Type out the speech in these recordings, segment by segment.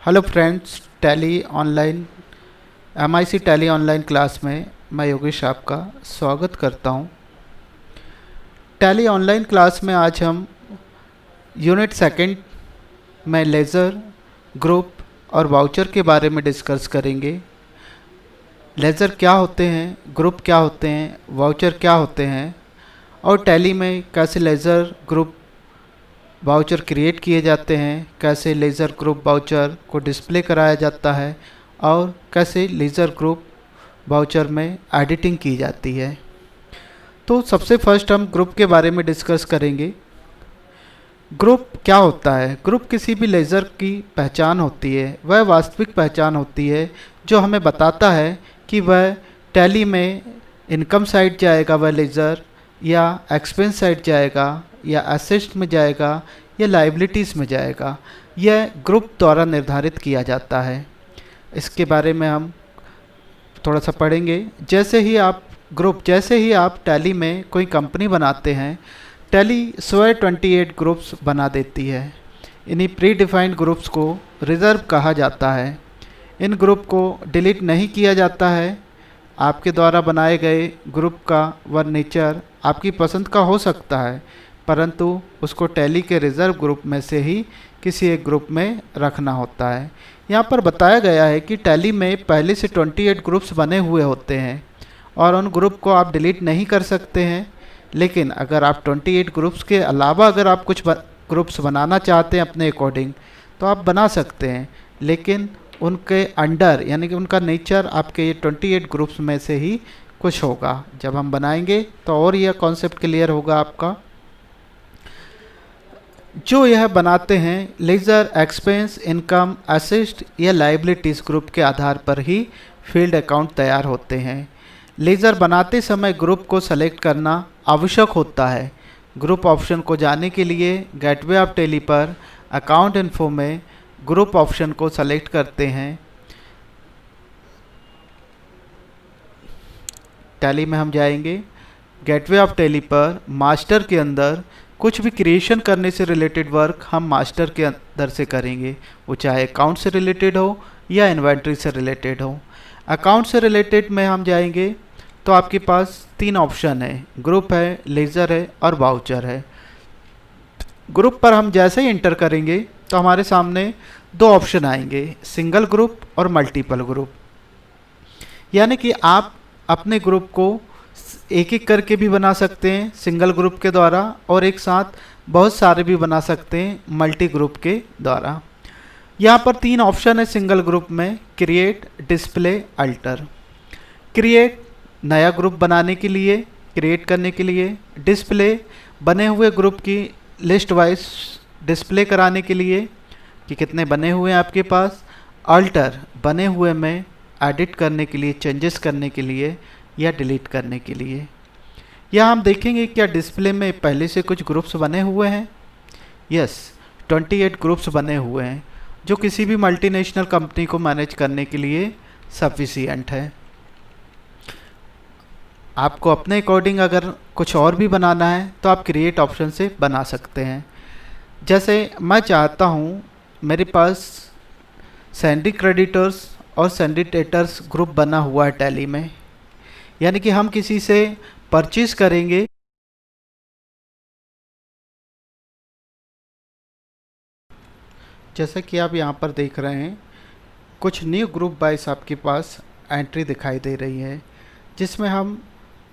Hello friends, tally online MIC tally online class में मैं योगेश आपका स्वागत करता हूं। टैली ऑनलाइन क्लास में आज हम यूनिट सेकंड में लेज़र, ग्रुप और वाउचर के बारे में डिस्कस करेंगे। लेज़र क्या होते हैं, ग्रुप क्या होते हैं, वाउचर क्या होते हैं और टैली में कैसे लेज़र, ग्रुप, वाउचर क्रिएट किए जाते हैं, कैसे लेज़र ग्रुप वाउचर को डिस्प्ले कराया जाता है और कैसे लेज़र ग्रुप वाउचर में एडिटिंग की जाती है। तो सबसे फर्स्ट हम ग्रुप के बारे में डिस्कस करेंगे। ग्रुप क्या होता है? ग्रुप किसी भी लेज़र की पहचान होती है, वह वास्तविक पहचान होती है जो हमें बताता है कि वह टैली में इनकम साइड जाएगा वह लेज़र, या एक्सपेंस साइड जाएगा, या एसेट्स में जाएगा, या लायबिलिटीज़ में जाएगा। यह ग्रुप द्वारा निर्धारित किया जाता है। इसके बारे में हम थोड़ा सा पढ़ेंगे। जैसे ही आप टैली में कोई कंपनी बनाते हैं, टैली स्वयं 28 ग्रुप्स बना देती है। इन्हीं प्री डिफाइंड ग्रुप्स को रिज़र्व कहा जाता है। इन ग्रुप को डिलीट नहीं किया जाता है। आपके द्वारा बनाए गए ग्रुप का वह नेचर आपकी पसंद का हो सकता है, परंतु उसको टैली के रिज़र्व ग्रुप में से ही किसी एक ग्रुप में रखना होता है। यहाँ पर बताया गया है कि टैली में पहले से 28 ग्रुप्स बने हुए होते हैं और उन ग्रुप को आप डिलीट नहीं कर सकते हैं। लेकिन अगर आप 28 ग्रुप्स के अलावा अगर आप कुछ ग्रुप्स बनाना चाहते हैं अपने अकॉर्डिंग, तो आप बना सकते हैं, लेकिन उनके अंडर यानी कि उनका नेचर आपके ये 28 ग्रुप्स में से ही कुछ होगा। जब हम बनाएंगे तो और यह कॉन्सेप्ट क्लियर होगा आपका। जो यह बनाते हैं लेज़र, एक्सपेंस, इनकम, असिस्ट या लायबिलिटीज़ ग्रुप के आधार पर ही फील्ड अकाउंट तैयार होते हैं। लेज़र बनाते समय ग्रुप को सेलेक्ट करना आवश्यक होता है। ग्रुप ऑप्शन को जाने के लिए गेटवे ऑफ टैली पर अकाउंट इन्फो में ग्रुप ऑप्शन को सेलेक्ट करते हैं। टैली में हम जाएंगे, गेटवे ऑफ टैली पर मास्टर के अंदर कुछ भी क्रिएशन करने से रिलेटेड वर्क हम मास्टर के अंदर से करेंगे, वो चाहे अकाउंट से रिलेटेड हो या इन्वेंट्री से रिलेटेड हो। अकाउंट से रिलेटेड में हम जाएंगे तो आपके पास 3 ऑप्शन है, ग्रुप है, लेज़र है और वाउचर है। ग्रुप पर हम जैसे ही इंटर करेंगे तो हमारे सामने 2 ऑप्शन आएंगे, सिंगल ग्रुप और मल्टीपल ग्रुप। यानी कि आप अपने ग्रुप को एक एक करके भी बना सकते हैं सिंगल ग्रुप के द्वारा, और एक साथ बहुत सारे भी बना सकते हैं मल्टी ग्रुप के द्वारा। यहाँ पर 3 ऑप्शन है सिंगल ग्रुप में, क्रिएट, डिस्प्ले, अल्टर। क्रिएट नया ग्रुप बनाने के लिए, क्रिएट करने के लिए। डिस्प्ले बने हुए ग्रुप की लिस्ट वाइज डिस्प्ले कराने के लिए कि कितने बने हुए हैं आपके पास। अल्टर बने हुए में एडिट करने के लिए, चेंजेस करने के लिए या डिलीट करने के लिए। यहाँ हम देखेंगे क्या डिस्प्ले में पहले से कुछ ग्रुप्स बने हुए हैं। यस, 28 ग्रुप्स बने हुए हैं, जो किसी भी मल्टीनेशनल कंपनी को मैनेज करने के लिए सफिशिएंट है। आपको अपने अकॉर्डिंग अगर कुछ और भी बनाना है तो आप क्रिएट ऑप्शन से बना सकते हैं। जैसे मैं चाहता हूँ मेरे पास सैंडी क्रेडिटर्स और सैंडी डेटर्स ग्रुप बना हुआ है टैली में, यानी कि हम किसी से परचेज करेंगे। जैसा कि आप यहाँ पर देख रहे हैं, कुछ न्यू ग्रुप वाइज आपके पास एंट्री दिखाई दे रही है, जिसमें हम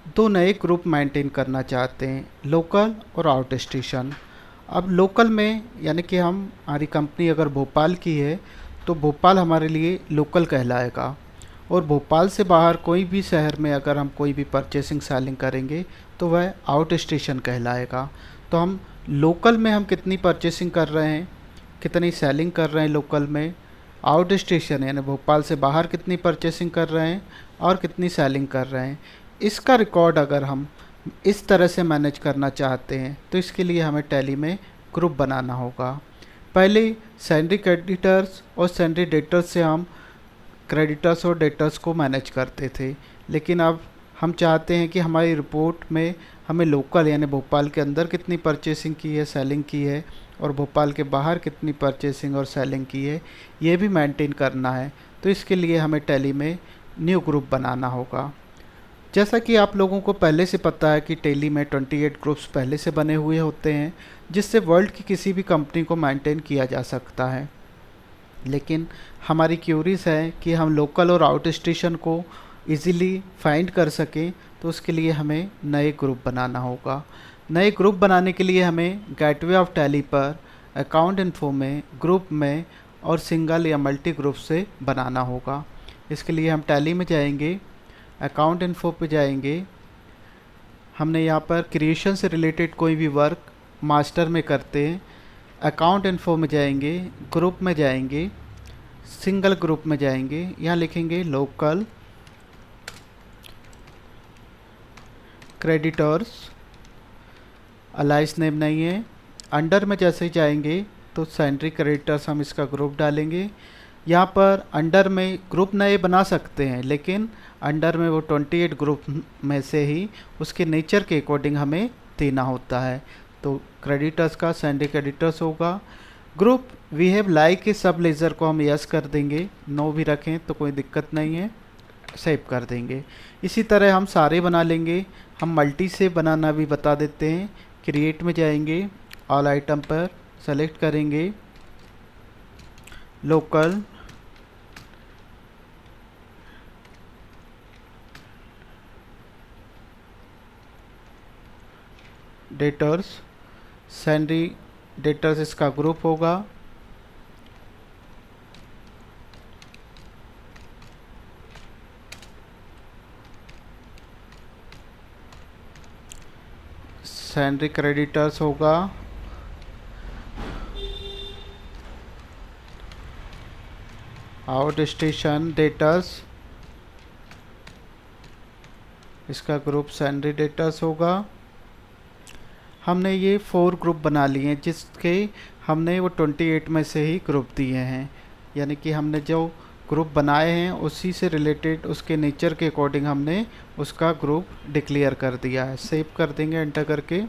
2 नए ग्रुप मेंटेन करना चाहते हैं, लोकल और आउट स्टेशन। अब लोकल में यानी कि हमारी कंपनी अगर भोपाल की है तो भोपाल हमारे लिए लोकल कहलाएगा, और भोपाल से बाहर कोई भी शहर में अगर हम कोई भी परचेसिंग सेलिंग करेंगे तो वह आउट स्टेशन कहलाएगा। तो हम लोकल में हम कितनी परचेसिंग कर रहे हैं, कितनी सेलिंग कर रहे हैं लोकल में, आउट स्टेशन यानी भोपाल से बाहर कितनी परचेसिंग कर रहे हैं और कितनी सेलिंग कर रहे हैं, इसका रिकॉर्ड अगर हम इस तरह से मैनेज करना चाहते हैं तो इसके लिए हमें टैली में ग्रुप बनाना होगा। पहले सैंडी क्रेडिटर्स और सैंडी डेटर्स से हम क्रेडिटर्स और डेटर्स को मैनेज करते थे, लेकिन अब हम चाहते हैं कि हमारी रिपोर्ट में हमें लोकल यानी भोपाल के अंदर कितनी परचेसिंग की है, सेलिंग की है, और भोपाल के बाहर कितनी परचेसिंग और सेलिंग की है, ये भी मेंटेन करना है। तो इसके लिए हमें टैली में न्यू ग्रुप बनाना होगा। जैसा कि आप लोगों को पहले से पता है कि टैली में 28 ग्रुप्स पहले से बने हुए होते हैं, जिससे वर्ल्ड की किसी भी कंपनी को मेंटेन किया जा सकता है। लेकिन हमारी क्यूरीज है कि हम लोकल और आउट स्टेशन को इजीली फाइंड कर सकें, तो उसके लिए हमें नए ग्रुप बनाना होगा। नए ग्रुप बनाने के लिए हमें गेटवे ऑफ टैली पर अकाउंट इन्फो में, ग्रुप में और सिंगल या मल्टी ग्रुप से बनाना होगा। इसके लिए हम टैली में जाएंगे, अकाउंट इन्फो पे जाएंगे। हमने यहाँ पर क्रिएशन से रिलेटेड कोई भी वर्क मास्टर में करते हैं। अकाउंट इन्फो में जाएंगे, ग्रुप में जाएंगे, सिंगल ग्रुप में जाएंगे, यहाँ लिखेंगे लोकल क्रेडिटर्स, अलाइस नेम नहीं है। अंडर में जैसे ही जाएंगे तो सैंड्री क्रेडिटर्स हम इसका ग्रुप डालेंगे। यहाँ पर अंडर में ग्रुप नए बना सकते हैं, लेकिन अंडर में वो 28 ग्रुप में से ही उसके नेचर के अकॉर्डिंग हमें देना होता है। तो क्रेडिटर्स का सैंड्री क्रेडिटर्स होगा। Group we have like a sub ledger को हम यस कर देंगे, नो भी रखें तो कोई दिक्कत नहीं है, सेव कर देंगे। इसी तरह हम सारे बना लेंगे। हम मल्टी से बनाना भी बता देते हैं। क्रिएट में जाएंगे, ऑल आइटम पर सेलेक्ट करेंगे लोकल डेटर्स, सैंड्री डेटर्स इसका ग्रुप होगा। सैंड्री क्रेडिटर्स होगा। आउट स्टेशन डेटर्स, इसका ग्रुप सैंड्री डेटर्स होगा। हमने ये 4 ग्रुप बना लिए हैं, जिसके हमने वो 28 में से ही ग्रुप दिए हैं। यानी कि हमने जो ग्रुप बनाए हैं उसी से रिलेटेड उसके नेचर के अकॉर्डिंग हमने उसका ग्रुप डिक्लेयर कर दिया है। सेव कर देंगे एंटर करके।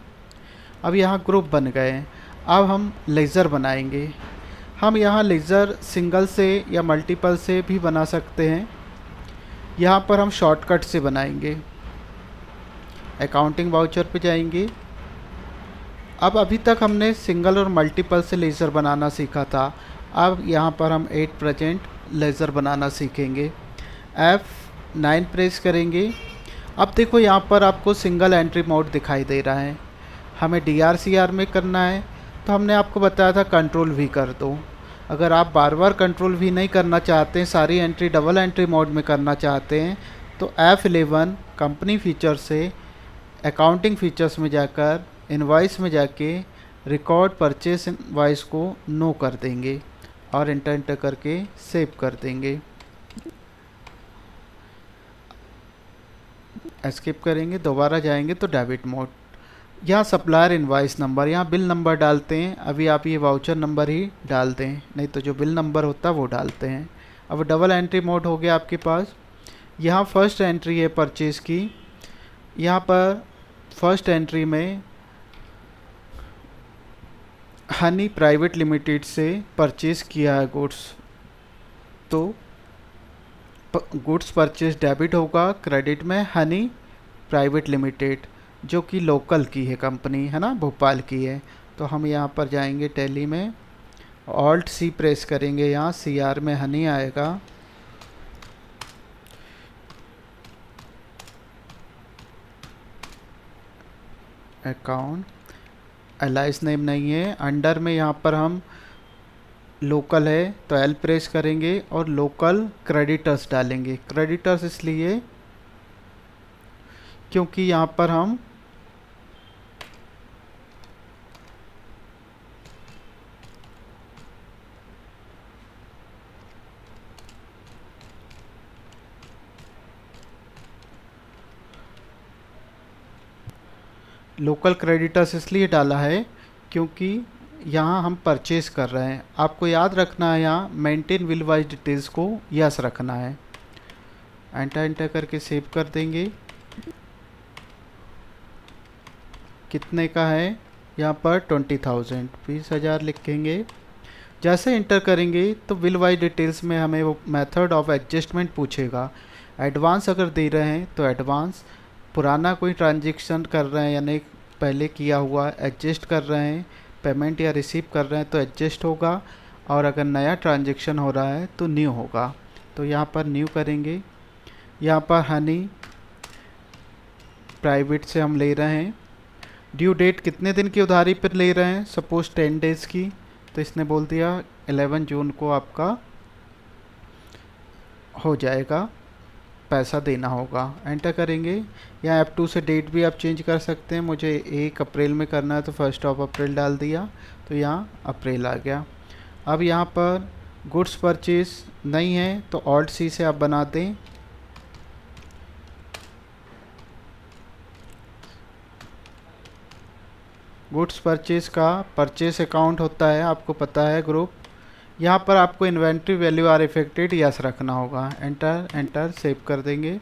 अब यहाँ ग्रुप बन गए हैं। अब हम लेज़र बनाएंगे। हम यहाँ लेज़र सिंगल से या मल्टीपल से भी बना सकते हैं। यहाँ पर हम शॉर्टकट से बनाएंगे। अकाउंटिंग वाउचर पे जाएंगे। अब अभी तक हमने सिंगल और मल्टीपल से लेज़र बनाना सीखा था। अब यहाँ पर हम 8 प्रेजेंट लेज़र बनाना सीखेंगे। F9 प्रेस करेंगे। अब देखो यहाँ पर आपको सिंगल एंट्री मोड दिखाई दे रहा है। हमें DRCR में करना है, तो हमने आपको बताया था कंट्रोल V कर दो। अगर आप बार बार कंट्रोल V नहीं करना चाहते हैं, सारी एंट्री डबल एंट्री मोड में करना चाहते हैं, तो F11 कंपनी फीचर से अकाउंटिंग फीचर्स में जाकर इनवॉइस में जाके रिकॉर्ड परचेस इनवॉइस को नो कर देंगे और एंटर करके सेव कर देंगे। एस्केप करेंगे, दोबारा जाएंगे तो डेबिट मोड। यहाँ सप्लायर इनवॉइस नंबर, यहाँ बिल नंबर डालते हैं। अभी आप ये वाउचर नंबर ही डाल दें, नहीं तो जो बिल नंबर होता है वो डालते हैं। अब डबल एंट्री मोड हो गया आपके पास। यहाँ फर्स्ट एंट्री है परचेज़ की। यहाँ पर फर्स्ट एंट्री में हनी प्राइवेट लिमिटेड से परचेज़ किया है गुड्स, तो गुड्स परचेज डेबिट होगा। क्रेडिट में हनी प्राइवेट लिमिटेड, जो कि लोकल की है कंपनी, है ना, भोपाल की है। तो हम यहाँ पर जाएंगे टैली में, ऑल्ट C प्रेस करेंगे। यहाँ CR में हनी आएगा। अकाउंट, एलाइस नेम नहीं है। अंडर में यहाँ पर हम लोकल है तो L प्रेस करेंगे और लोकल क्रेडिटर्स डालेंगे। क्रेडिटर्स इसलिए क्योंकि यहाँ पर हम लोकल क्रेडिटर्स इसलिए डाला है क्योंकि यहाँ हम परचेज कर रहे हैं। आपको याद रखना है, यहाँ मेंटेन विल वाइज डिटेल्स को यस रखना है। एंटर करके सेव कर देंगे। कितने का है, यहाँ पर 20,000, 20,000 लिखेंगे। जैसे इंटर करेंगे तो बिल वाइज डिटेल्स में हमें वो मेथड ऑफ एडजस्टमेंट पूछेगा। एडवांस अगर दे रहे हैं तो एडवांस, पुराना कोई ट्रांजेक्शन कर रहे हैं यानी पहले किया हुआ एडजस्ट कर रहे हैं, पेमेंट या रिसीव कर रहे हैं तो एडजस्ट होगा, और अगर नया ट्रांजेक्शन हो रहा है तो न्यू होगा। तो यहाँ पर न्यू करेंगे। यहाँ पर हनी प्राइवेट से हम ले रहे हैं। ड्यू डेट कितने दिन की उधारी पर ले रहे हैं, सपोज 10 डेज़ की, तो इसने बोल दिया 11 जून को आपका हो जाएगा, पैसा देना होगा। एंटर करेंगे। यहाँ ऐप 2 से डेट भी आप चेंज कर सकते हैं। मुझे 1 अप्रैल में करना है तो 1 अप्रैल डाल दिया, तो यहाँ अप्रैल आ गया। अब यहाँ पर गुड्स परचेज नहीं है तो ऑल्ट सी से आप बना दें। गुड्स परचेज का परचेज अकाउंट होता है, आपको पता है ग्रुप। यहाँ पर आपको inventory value are affected yes रखना होगा। एंटर एंटर सेव कर देंगे।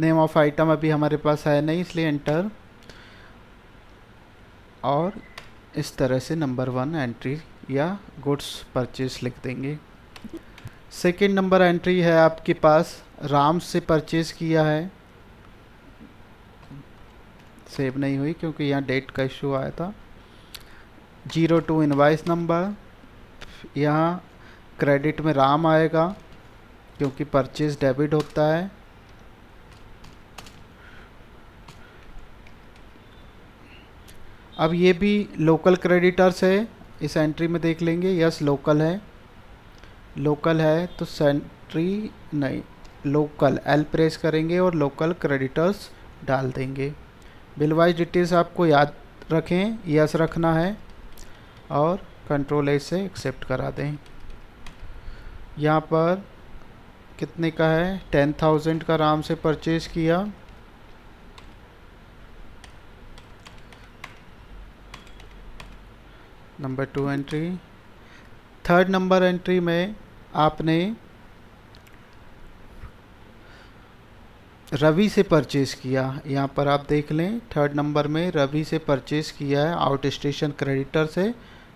नेम ऑफ आइटम अभी हमारे पास है नहीं, इसलिए एंटर, और इस तरह से नंबर 1 एंट्री या गुड्स परचेज लिख देंगे। सेकंड नंबर एंट्री है आपके पास, राम से परचेज किया है, सेव नहीं हुई क्योंकि यहाँ डेट का इशू आया था। 02 इनवाइस नंबर, यहाँ क्रेडिट में राम आएगा क्योंकि परचेज डेबिट होता है। अब ये भी लोकल क्रेडिटर्स है, इस एंट्री में देख लेंगे। यस लोकल है, लोकल है तो सेंट्री नहीं, लोकल एल प्रेस करेंगे और लोकल क्रेडिटर्स डाल देंगे। बिल वाइज डिटेल्स आपको याद रखें, यस रखना है, और कंट्रोल ए से एक्सेप्ट करा दें। यहाँ पर कितने का है, 10,000 का राम से परचेज किया। Number 2 entry. Third number entry में आपने रवि से परचेज किया, यहाँ पर आप देख लें थर्ड नंबर में रवि से परचेज किया है आउट स्टेशन क्रेडिटर से,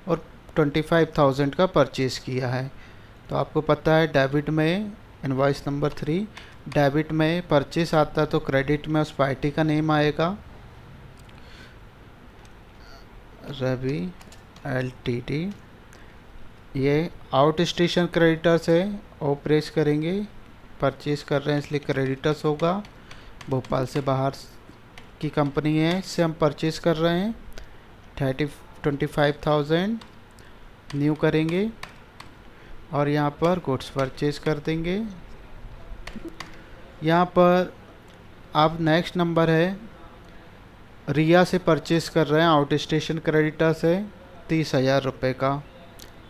और 25,000 का परचेज किया है। तो आपको पता है डेबिट में इनवॉइस नंबर 3, डेबिट में परचेज आता है तो क्रेडिट में उस पार्टी का नेम आएगा, रवि LTD। ये आउट स्टेशन क्रेडिटर्स है, ओ प्रेस करेंगे, परचेज कर रहे हैं इसलिए क्रेडिटर्स होगा। भोपाल से बाहर की कंपनी है, इससे हम परचेज कर रहे हैं 25,000, न्यू करेंगे और यहाँ पर गुड्स परचेज कर देंगे। यहाँ पर अब नेक्स्ट नंबर है, रिया से परचेज कर रहे हैं आउट स्टेशन क्रेडिटर से 30,000 रुपये का,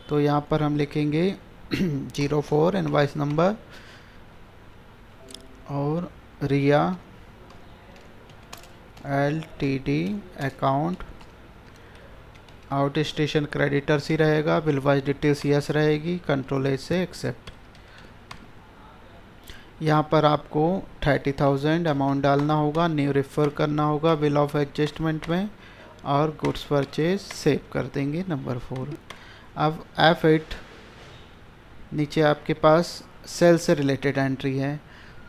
तो यहाँ पर हम लिखेंगे 04 इनवॉइस नंबर और Riya LTD account, out station creditors ही रहेगा, बिल वाइज डिटेल्स यस रहेगी, कंट्रोल ए से एक्सेप्ट। यहाँ पर आपको 30,000 अमाउंट डालना होगा, न्यू रेफर करना होगा बिल ऑफ एडजस्टमेंट में, और गुड्स परचेज सेव कर देंगे नंबर 4। अब F8 नीचे आपके पास सेल से रिलेटेड एंट्री है,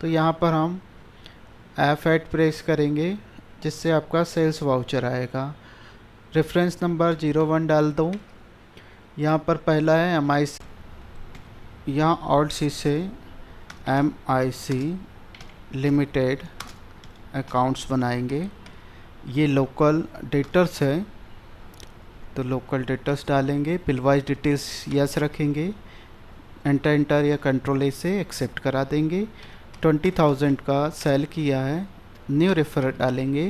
तो यहाँ पर हम F8 प्रेस करेंगे जिससे आपका सेल्स वाउचर आएगा। रेफरेंस नंबर 01 डाल दूँ। यहाँ पर पहला है MIC, यहाँ ऑल्ट सी से MIC लिमिटेड अकाउंट्स बनाएंगे। ये लोकल डेटर्स है तो लोकल डेटर्स डालेंगे, बिल वाइज डिटेल्स यस रखेंगे, एंटर एंटर या कंट्रोल ए से एक्सेप्ट करा देंगे। 20,000 का सेल किया है, न्यू रेफर डालेंगे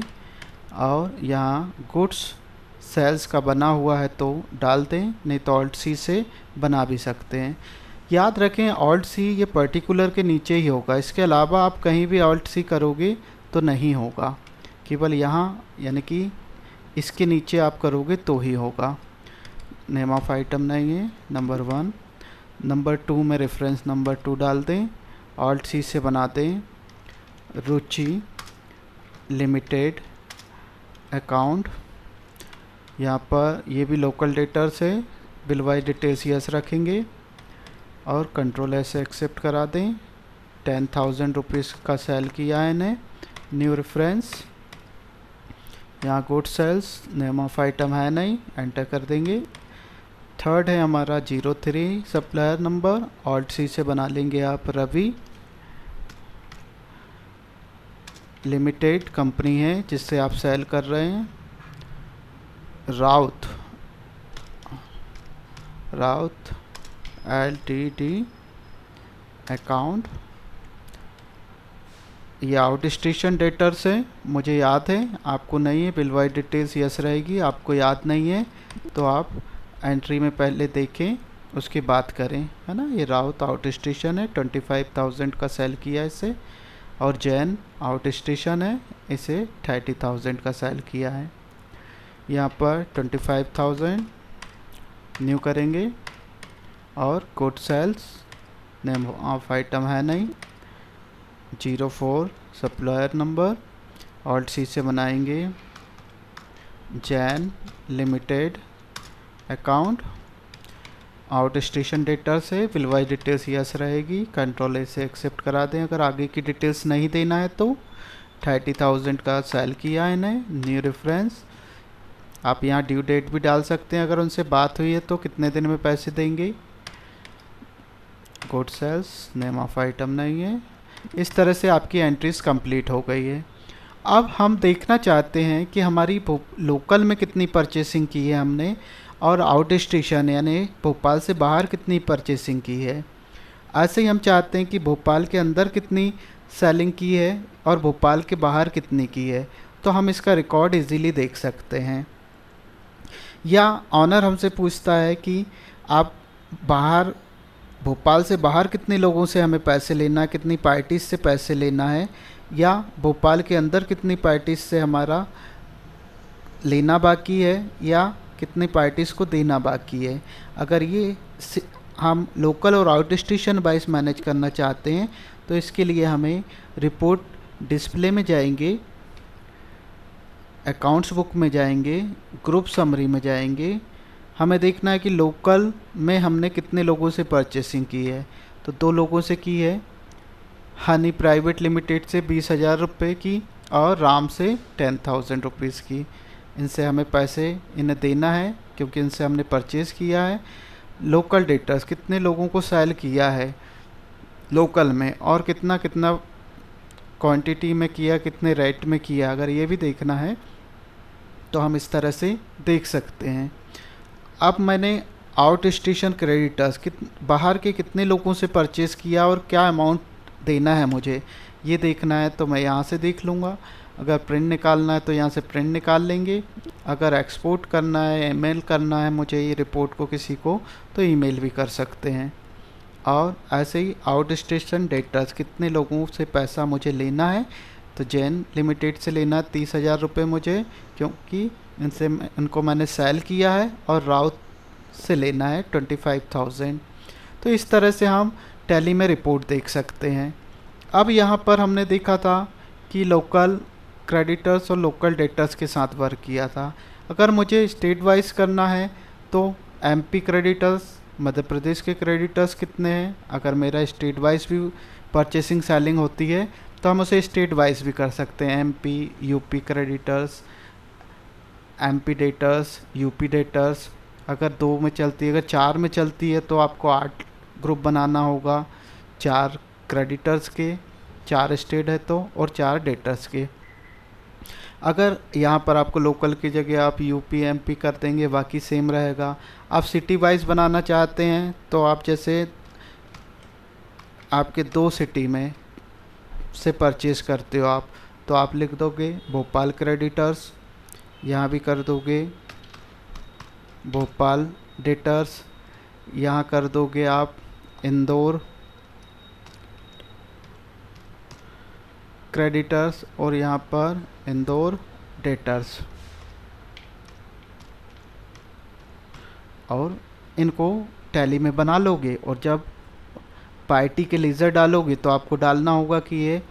और यहाँ गुड्स सेल्स का बना हुआ है तो डाल दें, नहीं तो ऑल्ट सी से बना भी सकते हैं। याद रखें ऑल्ट सी ये पर्टिकुलर के नीचे ही होगा, इसके अलावा आप कहीं भी ऑल्ट सी करोगे तो नहीं होगा, केवल यहाँ यानी कि इसके नीचे आप करोगे तो ही होगा। नेम ऑफ आइटम नहीं है, नंबर 1। नंबर 2 में रेफरेंस नंबर 2 डाल दें, ऑल्ट सी से बना दें, रुचि लिमिटेड अकाउंट यहाँ पर ये भी लोकल डेटर्स है, बिल वाइज डिटेल्स यस रखेंगे और कंट्रोल ऐसे एक्सेप्ट करा दें। 10,000 रुपीज़ का सेल किया है इन्हें। न्यू रेफरेंस, यहाँ good sales, name of item है नहीं, एंटर कर देंगे। थर्ड है हमारा 03 सप्लायर नंबर, ऑल्ट सी से बना लेंगे आप रवि लिमिटेड कंपनी है जिससे आप सेल कर रहे हैं। राउत LTD अकाउंट, ये आउट स्टेशन डेटर्स है, मुझे याद है, आपको नहीं है। बिल वाइज डिटेल्स यस रहेगी, आपको याद नहीं है तो आप एंट्री में पहले देखें उसके बाद करें, है ना। ये राउत आउट स्टेशन है, 25,000 का सेल किया इसे। और जैन आउट स्टेशन है, इसे 30,000 का सेल किया है। यहाँ पर 25,000 न्यू करेंगे और good sales, name of item है नहीं। 04 सप्लायर नंबर, ऑल्ट सी से बनाएंगे Jain limited account, out station data से बिल वाइज डिटेल्स यस रहेगी, कंट्रोल ए से एक्सेप्ट करा दें। अगर आगे की डिटेल्स नहीं देना है तो 30,000 का सेल किया है इन्हें। न्यू रेफरेंस, आप यहाँ ड्यू डेट भी डाल सकते हैं, अगर उनसे बात हुई है तो कितने दिन में पैसे देंगे। Good sales, name of item नहीं है। इस तरह से आपकी एंट्रीज कंप्लीट हो गई है। अब हम देखना चाहते हैं कि हमारी लोकल में कितनी परचेसिंग की है हमने, और आउट स्टेशन यानी भोपाल से बाहर कितनी परचेसिंग की है। ऐसे ही हम चाहते हैं कि भोपाल के अंदर कितनी सेलिंग की है और भोपाल के बाहर कितनी की है, तो हम इसका रिकॉर्ड इजीली देख सकते हैं। या ऑनर हमसे पूछता है कि आप बाहर भोपाल से बाहर कितने लोगों से हमें पैसे लेना है, कितनी पार्टीज से पैसे लेना है, या भोपाल के अंदर कितनी पार्टीज से हमारा लेना बाकी है, या कितनी पार्टीज़ को देना बाकी है। अगर ये हम लोकल और आउट स्टेशन वाइज मैनेज करना चाहते हैं तो इसके लिए हमें रिपोर्ट डिस्प्ले में जाएंगे, अकाउंट्स बुक में जाएंगे, ग्रुप समरी में जाएंगे। हमें देखना है कि लोकल में हमने कितने लोगों से परचेसिंग की है, तो 2 लोगों से की है, हनी प्राइवेट लिमिटेड से 20,000 रुपये की और राम से 10,000 रुपीज़ की। इनसे हमें पैसे इन्हें देना है क्योंकि इनसे हमने परचेज़ किया है। लोकल डेटर्स, कितने लोगों को सेल किया है लोकल में और कितना कितना क्वांटिटी में किया, कितने रेट में किया, अगर ये भी देखना है तो हम इस तरह से देख सकते हैं। अब मैंने आउट स्टेशन क्रेडिटर्स बाहर के कितने लोगों से परचेज़ किया और क्या अमाउंट देना है मुझे, ये देखना है तो मैं यहाँ से देख लूँगा। अगर प्रिंट निकालना है तो यहाँ से प्रिंट निकाल लेंगे। अगर एक्सपोर्ट करना है, ईमेल करना है मुझे ये रिपोर्ट को किसी को, तो ईमेल भी कर सकते हैं। और ऐसे ही आउट स्टेशन डेटर्स, कितने लोगों से पैसा मुझे लेना है, तो जैन लिमिटेड से लेना 30,000 रुपये मुझे, क्योंकि इनको मैंने सेल किया है, और राउत से लेना है 25,000। तो इस तरह से हम टैली में रिपोर्ट देख सकते हैं। अब यहाँ पर हमने देखा था कि लोकल क्रेडिटर्स और लोकल डेटर्स के साथ वर्क किया था। अगर मुझे स्टेट वाइज करना है तो MP क्रेडिटर्स, मध्य प्रदेश के क्रेडिटर्स कितने हैं, अगर मेरा स्टेट वाइज भी परचेसिंग सेलिंग होती है तो हम उसे स्टेट वाइज भी कर सकते हैं। MP UP creditors, MP debtors, UP debtors. अगर 2 में चलती है, अगर 4 में चलती है तो आपको 8 ग्रुप बनाना होगा, 4 क्रेडिटर्स के, 4 स्टेट है तो, और 4 डेटर्स के। अगर यहाँ पर आपको लोकल की जगह आप UP MP कर देंगे, बाकी सेम रहेगा। आप सिटी वाइज बनाना चाहते हैं तो आप जैसे आपके 2 सिटी में से परचेज़ करते हो आप, तो आप लिख दोगे भोपाल क्रेडिटर्स, यहाँ भी कर दोगे भोपाल डेटर्स, यहाँ कर दोगे आप इंदौर क्रेडिटर्स, और यहाँ पर इंदौर डेटर्स, और इनको टैली में बना लोगे। और जब पार्टी के लेज़र डालोगे तो आपको डालना होगा कि ये,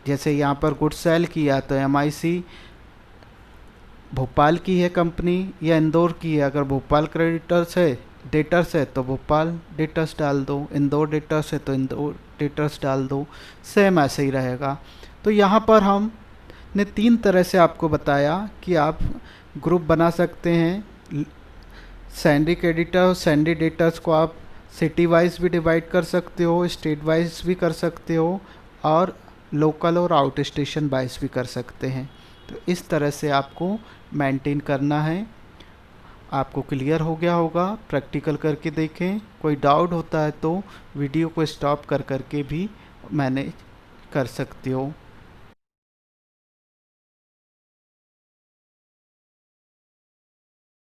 जैसे यहाँ पर गुड सेल किया तो MIC भोपाल की है कंपनी या इंदौर की है। अगर भोपाल क्रेडिटर्स है डेटर्स है तो भोपाल डेटर्स डाल दो, इंदौर डेटर्स है तो इंदौर डेटर्स डाल दो, सेम ऐसे ही रहेगा। तो यहाँ पर हमने 3 तरह से आपको बताया कि आप ग्रुप बना सकते हैं। सैंडी क्रेडिटर और सैंडी डेटर्स को आप सिटी वाइज भी डिवाइड कर सकते हो, स्टेट वाइज भी कर सकते हो, और लोकल और आउट स्टेशन वाइज भी कर सकते हैं। तो इस तरह से आपको मेंटेन करना है। आपको क्लियर हो गया होगा, प्रैक्टिकल करके देखें। कोई डाउट होता है तो वीडियो को स्टॉप कर करके भी मैनेज कर सकते हो।